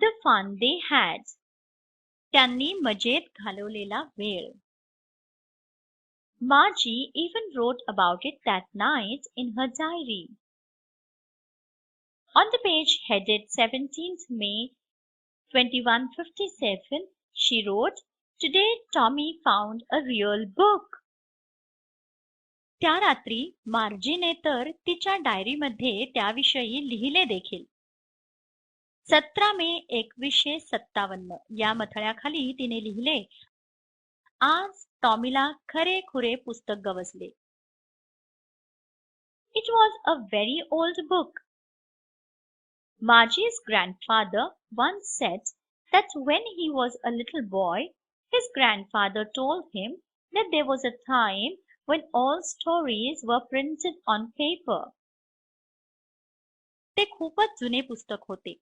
The fun they had. त्यांनी मजेत घालवलेला वेळ. Margie even wrote about it that night in her diary. On the page headed 17th May 2157, she wrote, "Today Tommy found a real book." त्या रात्री मार्जीने तर तिच्या डायरीमध्ये त्याविषयी लिहिले देखील. 17 मे 1957 या मथळ्याखाली तिने लिहिले, आज टॉमीला खरेखुरे पुस्तक गवसले. It was a very old book. Margie's grandfather once said that when he was a little boy, his grandfather told him that there was a time when all stories were printed on paper. ते खूपच जुने पुस्तक होते.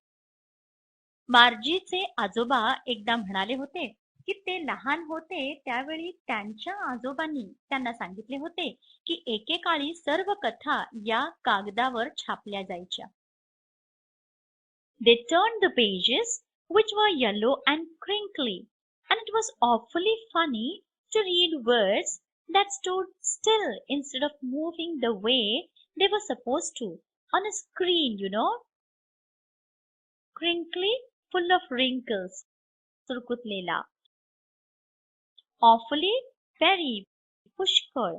मार्जीचे आजोबा एकदा म्हणाले होते की ते लहान होते त्यावेळी त्यांच्या आजोबांनी त्यांना सांगितले होते की एकेकाळी सर्व कथा या कागदावर छापल्या जायच्या. They turned the pages, which were yellow and crinkly, and it was awfully funny to read words that stood still instead of moving the way they were supposed to on a screen, you know. Crinkly, full of wrinkles, surkutlela. Awfully, very, पुष्कळ.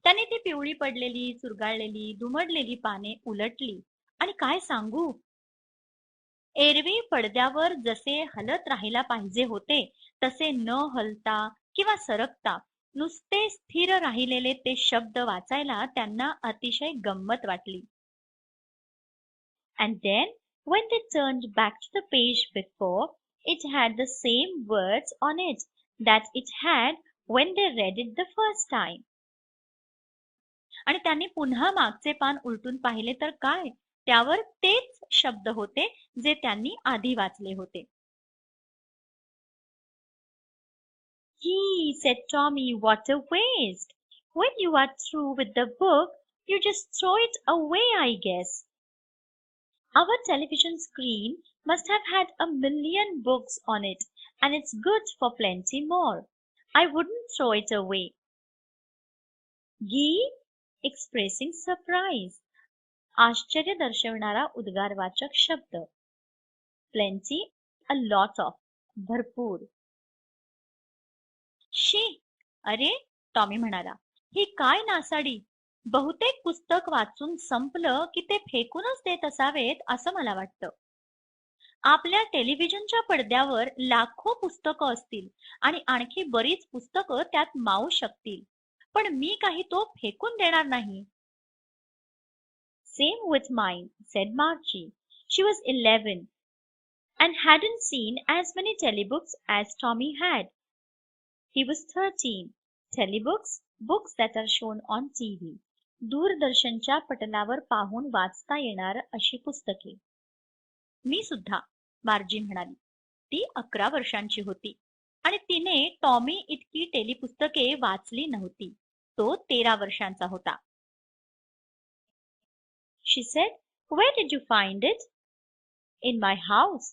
त्याने ती पिवळी पडलेली, चुरगाळलेली, दुमडलेली पाने उलटली आणि काय सांगू, एरवी पडद्यावर जसे हलत राहायला पाहिजे होते तसे न हलता किंवा सरकता नुसते स्थिर राहिलेले ते शब्द वाचायला त्यांना अतिशय गंमत वाटली. And then when they turned back to the page before, it had the same words on it that it had when they read it the first time. आणि त्यांनी पुन्हा मागचे पान उलटून पाहिले तर काय, त्यावर तेच शब्द होते जे त्यांनी आधी वाचले होते. "Gee," said Tommy, "what a waste. When you are through with the book, you just throw it away, I guess. Our television screen must have had 1,000,000 books on it, and it's good for plenty more. I wouldn't throw it away." Gee, expressing surprise. आश्चर्य दर्शवणारा उद्गारवाचक शब्द. Plenty, a lot of, भरपूर. She, अरे, Tommy म्हणाला, ही काय नासाडी. बहुतेक पुस्तक वाचून संपलं की ते फेकूनच देत असावेत असं मला वाटतं. आपल्या टेलिव्हिजनच्या पडद्यावर लाखो पुस्तकं असतील आणि आणखी बरीच पुस्तकं त्यात मावू शकतील, पण मी काही तो फेकून देणार नाही. Same with mine, said Margie. She was 11 and hadn't seen as many telebooks as Tommy had. He was 13. Telebooks, books that are shown on TV. दूरदर्शनच्या पटलावर पाहून वाचता येणार अशी पुस्तके. मी सुद्धा, मार्जी म्हणाली. ती 11 वर्षांची होती आणि तिने टॉमी इतकी टेलिपुस्तके वाचली नव्हती. तो 13 वर्षांचा होता. She said, "Where did you find it?" "In my house."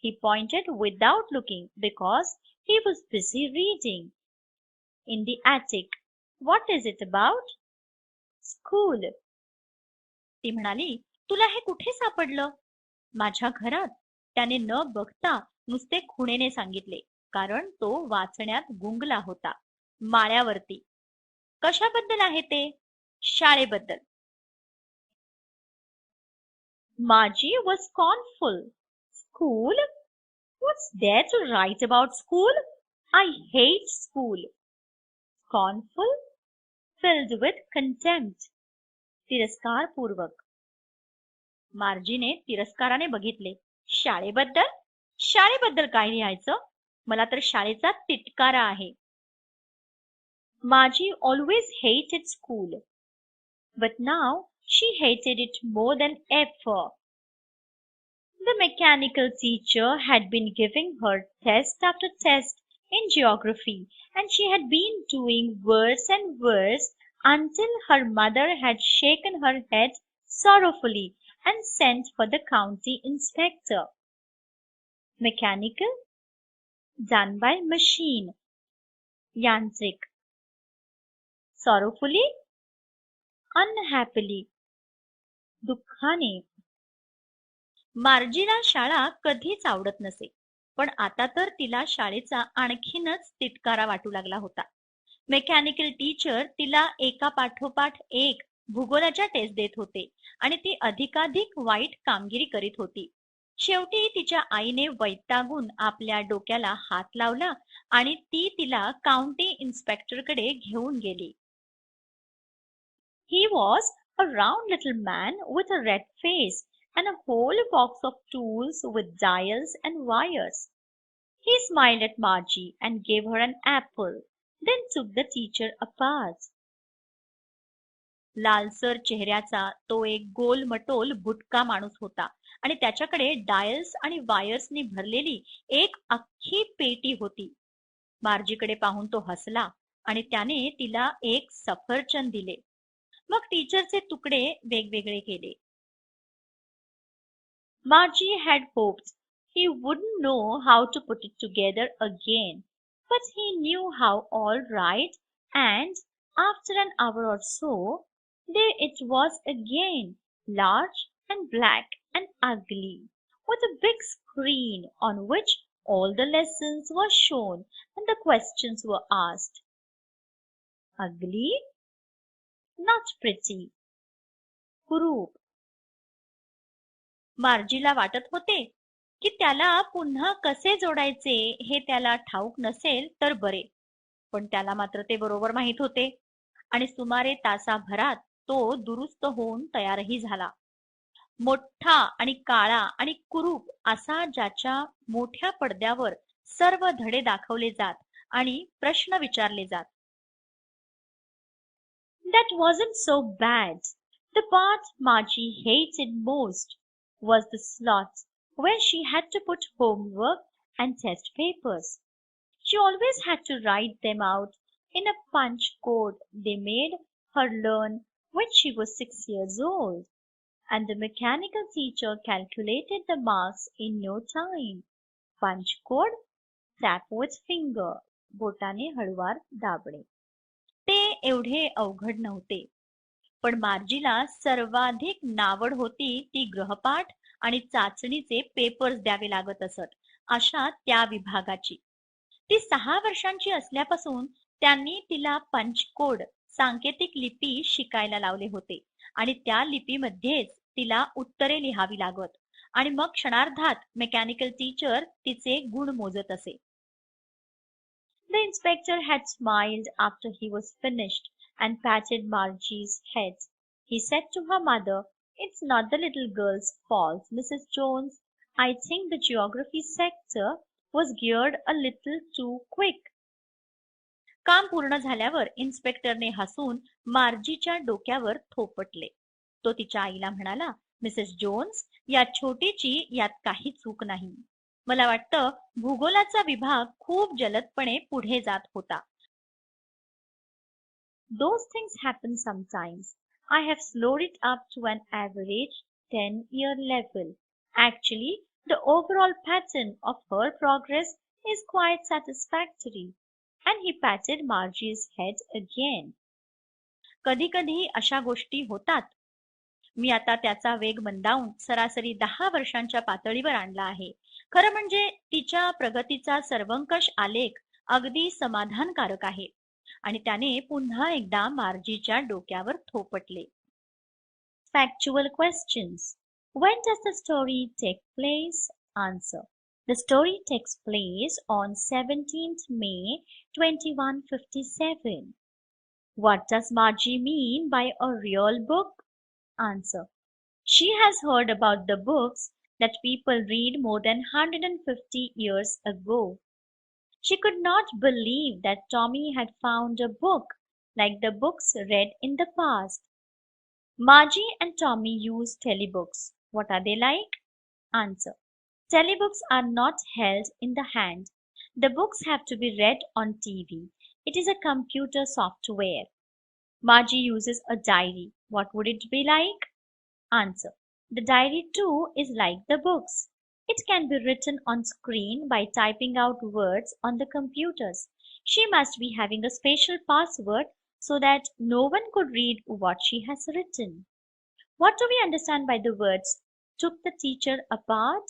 He pointed without looking because he was busy reading. "In the attic." "What is it about?" "School." ती म्हणाली, "तुला हे कुठे सापडलं?" "माझ्या घरात." त्याने न बघता नुसते खुणेने सांगितले, कारण तो वाचण्यात गुंगला होता. माळ्यावरती. "कशाबद्दल आहे ते?" "शाळेबद्दल." Margie was scornful. "School? What's there to write about school? I hate school." Scornful, filled with contempt. तिरस्कारपूर्वक. मार्जीने तिरस्काराने बघितले. शाळेबद्दल? शाळेबद्दल काय लिहायचं? मला तर शाळेचा तिटकारा आहे. Margie always hated school, but now she hated it more than ever. The mechanical teacher had been giving her test after test in geography, and she had been doing worse and worse until her mother had shaken her head sorrowfully and sent for the county inspector. Mechanical, done by machine. Yantrik, sorrowfully, unhappily, दुःखाने. मार्जीला शाळा कधीच आवडत नसे, पण आता तर तिला शाळेचा आणखीनच तिटकारा वाटू लागला होता. मेकॅनिकल टीचर तिला एका पाठोपाठ एक भूगोलाच्या टेस्ट देत होते आणि ती अधिकाधिक वाईट कामगिरी करीत होती. शेवटी तिच्या आईने वैतागून आपल्या डोक्याला हात लावला आणि ती तिला काउंटी इन्स्पेक्टरकडे घेऊन गेली. He was a round little man with a red face and a whole box of tools with dials and wires. He smiled at Margie and gave her an apple, then took the teacher apart. लालसर चेहऱ्याचा तो एक गोलमटोल बुटका माणूस होता आणि त्याच्याकडे dials आणि वायर्सनी भरलेली एक अख्खी पेटी होती. मार्जीकडे पाहून तो हसला आणि त्याने तिला एक सफरचंद दिले. मग टीचरचे तुकडे वेगवेगळे केले. Margie had hoped he wouldn't know how to put it together again, but he knew how all right, and after an hour or so, there it was again, large and black and ugly, with a big screen on which all the lessons were shown and the questions were asked. Ugly? Not pretty. कुरूप. मार्जीला वाटत होते की त्याला पुन्हा कसे जोडायचे हे त्याला ठाऊक नसेल तर बरे, पण त्याला मात्र ते बरोबर माहीत होते आणि सुमारे तासाभरात तो दुरुस्त होऊन तयारही झाला. मोठा आणि काळा आणि कुरूप असा ज्याच्या मोठ्या पडद्यावर सर्व धडे दाखवले जात आणि प्रश्न विचारले जात. That wasn't so bad. The part Margie hated most was the slot where she had to put homework and test papers. She always had to write them out in a punch code they made her learn when she was 6 years old, and the mechanical teacher calculated the marks in no time. Punch code, tap with finger, बोटाने हळूवार दाबणे. ते एवढे अवघड नव्हते, पण मार्जीला सर्वाधिक नावड होती ती गृहपाठ आणि चाचणीचे पेपर्स द्यावे लागत असत अशा त्या विभागाची. ती 6 वर्षांची असल्यापासून त्यांनी तिला पंचकोड सांकेतिक लिपी शिकायला लावले होते आणि त्या लिपीमध्येच तिला उत्तरे लिहावी लागत आणि मग क्षणार्धात मेकॅनिकल टीचर तिचे गुण मोजत असे. The inspector had smiled after he was finished and patted Margie's head. He said to her mother, "It's not the little girl's fault, Mrs. Jones. I think the geography sector was geared a little too quick." काम पूर्ण झाल्यावर इन्स्पेक्टरने हसून मार्जीच्या डोक्यावर थोपटले. तो तिच्या आईला म्हणाला, "Mrs Jones, या छोटीची यात काही चूक नाही. मला वाटतं भूगोलाचा विभाग खूप जलदपणे पुढे जात होता." Those things happen sometimes. I have slowed it up to an average 10-year level. Actually, the overall pattern of her progress is quite satisfactory. And he patted Margie's head again. कधी कधी अशा गोष्टी होतात. मी आता त्याचा वेग मंदावून सरासरी 10 वर्षांच्या पातळीवर आणला आहे. खरं म्हणजे तिच्या प्रगतीचा सर्वंकष आलेख अगदी समाधानकारक आहे. आणि त्याने पुन्हा एकदा मार्जीच्या डोक्यावर थोपटले. Factual questions. When does the story take place? Answer. The story takes place on 17th May 2157. What does Margie mean by a real book? Answer. She has heard about the books that people read more than 150 years ago. She could not believe that Tommy had found a book like the books read in the past. Margie and Tommy use telebooks. What are they like? Answer. Telebooks are not held in the hand. The books have to be read on TV. It is a computer software. Margie uses a diary. What would it be like? Answer. The diary too is like the books. It can be written on screen by typing out words on the computers. She must be having a special password so that no one could read what she has written. What do we understand by the words took the teacher apart?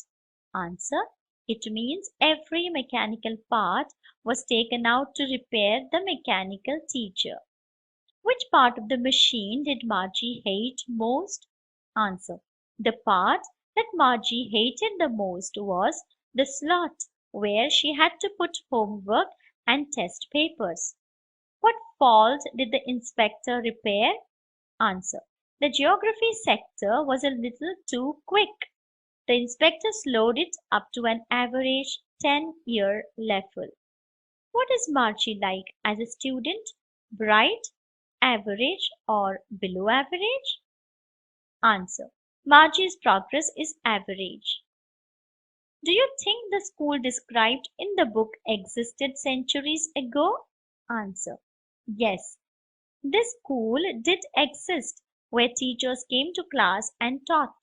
Answer. It means every mechanical part was taken out to repair the mechanical teacher. Which part of the machine did Margie hate most? Answer. The part that Margie hated the most was the slot where she had to put homework and test papers. What fault did the inspector repair? Answer. The geography sector was a little too quick. The inspector slowed it up to an average 10-year level. What is Margie like as a student? Bright, average, or below average? Answer. Margie's progress is average. Do you think the school described in the book existed centuries ago? Answer. Yes, this school did exist where teachers came to class and taught.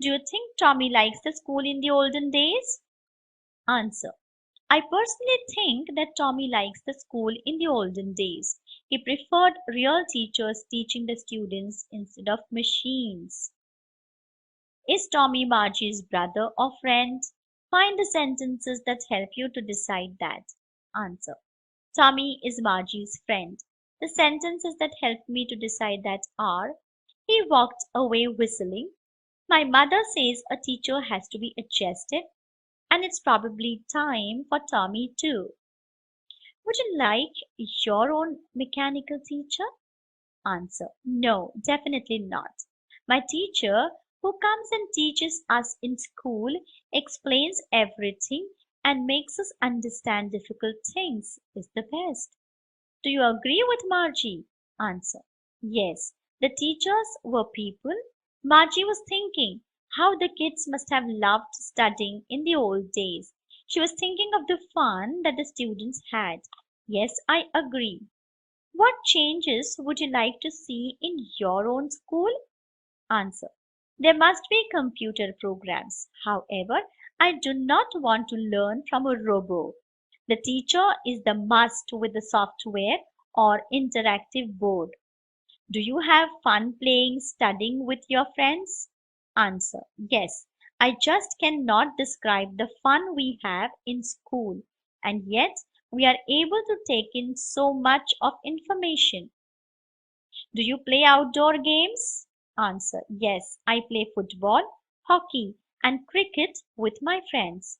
Do you think Tommy likes the school in the olden days? Answer. I personally think that Tommy likes the school in the olden days. He preferred real teachers teaching the students instead of machines. Is Tommy Margie's brother or friend? Find the sentences that help you to decide that. Answer. Tommy is Margie's friend. The sentences that help me to decide that are: he walked away whistling. My mother says a teacher has to be adjusted, and it's probably time for Tommy too. Would you like your own mechanical teacher? Answer. No, definitely not. My teacher, who comes and teaches us in school, explains everything and makes us understand difficult things, is the best. Do you agree with Margie? Answer. Yes, the teachers were people. Margie was thinking how the kids must have loved studying in the old days. She was thinking of the fun that the students had. Yes, I agree. What changes would you like to see in your own school? Answer. There must be computer programs. However, I do not want to learn from a robot. The teacher is the must with the software or interactive board. Do you have fun playing, studying with your friends? Answer. Yes. I just cannot describe the fun we have in school, and yet we are able to take in so much of information. Do you play outdoor games? Answer. Yes, I play football, hockey, and cricket with my friends.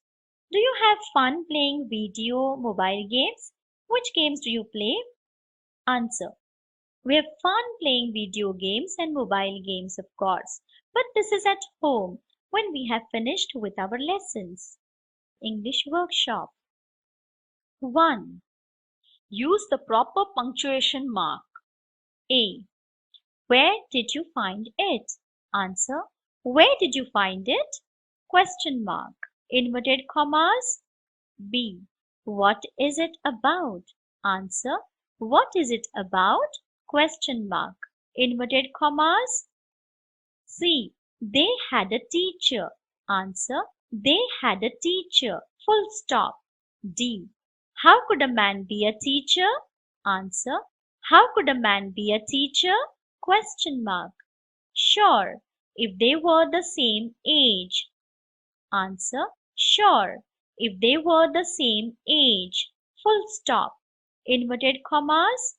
Do you have fun playing video mobile games? Which games do you play? Answer. We have fun playing video games and mobile games, of course, but this is at home when we have finished with our lessons. English workshop. 1. Use the proper punctuation mark. A. Where did you find it? Answer. Where did you find it? Question mark. Inverted commas. B. What is it about? Answer. What is it about? Question mark. Inverted commas. C. They had a teacher. Answer. They had a teacher. Full stop. D. How could a man be a teacher? Answer. How could a man be a teacher? Question mark. Sure, if they were the same age. Answer. Sure, if they were the same age. Full stop. Inverted commas.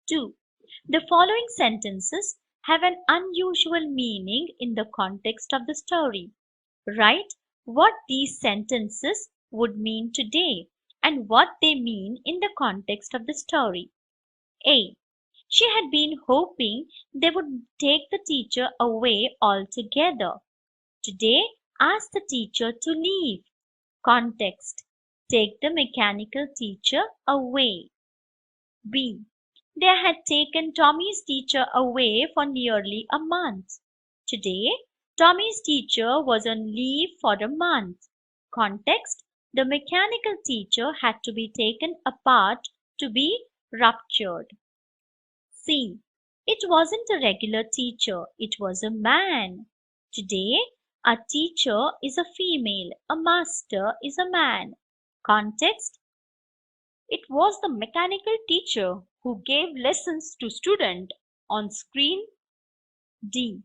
2. The following sentences have an unusual meaning in the context of the story. Write what these sentences would mean today and what they mean in the context of the story. A. She had been hoping they would take the teacher away altogether. Today, ask the teacher to leave. Context. Take the mechanical teacher away. B. They had taken Tommy's teacher away for nearly a month. Today, Tommy's teacher was on leave for a month. Context. The mechanical teacher had to be taken apart to be ruptured. C. It wasn't a regular teacher, it was a man. Today, a teacher is a female, a master is a man. Context: it was the mechanical teacher who gave lessons to students on screen. D.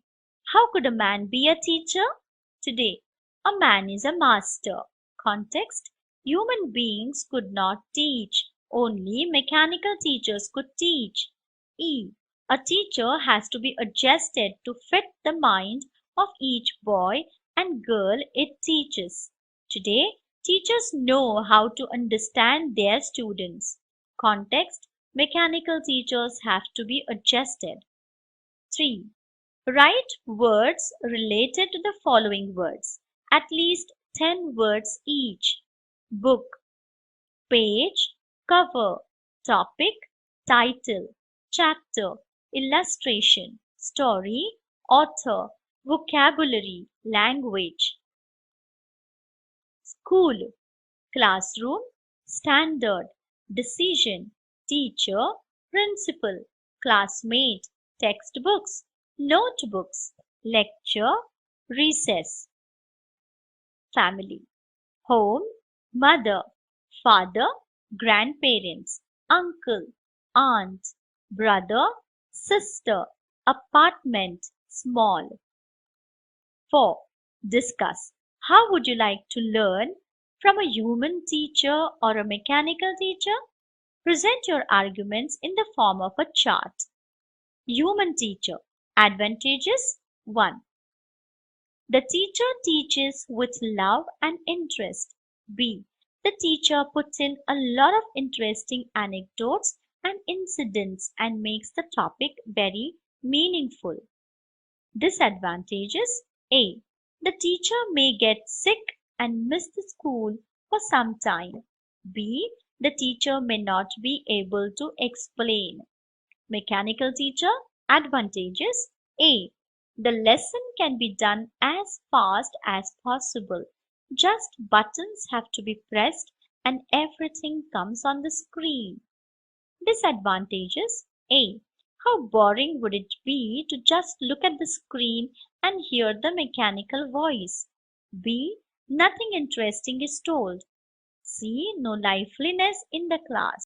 How could a man be a teacher? Today, a man is a master. Context: human beings could not teach, only mechanical teachers could teach. E. A teacher has to be adjusted to fit the mind of each boy and girl it teaches. Today, teachers know how to understand their students. Context: mechanical teachers have to be adjusted. 3. Write words related to the following words, at least 10 words each: book, page, cover, topic, title, chapter, illustration, story, author, vocabulary, language. School, classroom, standard, decision, teacher, principal, classmate, textbooks, notebooks, lecture, recess. Family: home, mother, father, grandparents, uncle, aunt, brother, sister, apartment, small. 4. Discuss. How would you like to learn? From a human teacher or a mechanical teacher? Present your arguments in the form of a chart. Human teacher. Advantages: 1. The teacher teaches with love and interest. B. The teacher puts in a lot of interesting anecdotes and incidents and makes the topic very meaningful. Disadvantages: A. The teacher may get sick and miss the school for some time. B. The teacher may not be able to explain. Mechanical teacher. Advantages: A. The lesson can be done as fast as possible. Just buttons have to be pressed and everything comes on the screen. Disadvantages: A. How boring would it be to just look at the screen and hear the mechanical voice? B. Nothing interesting is told. C. No liveliness in the class.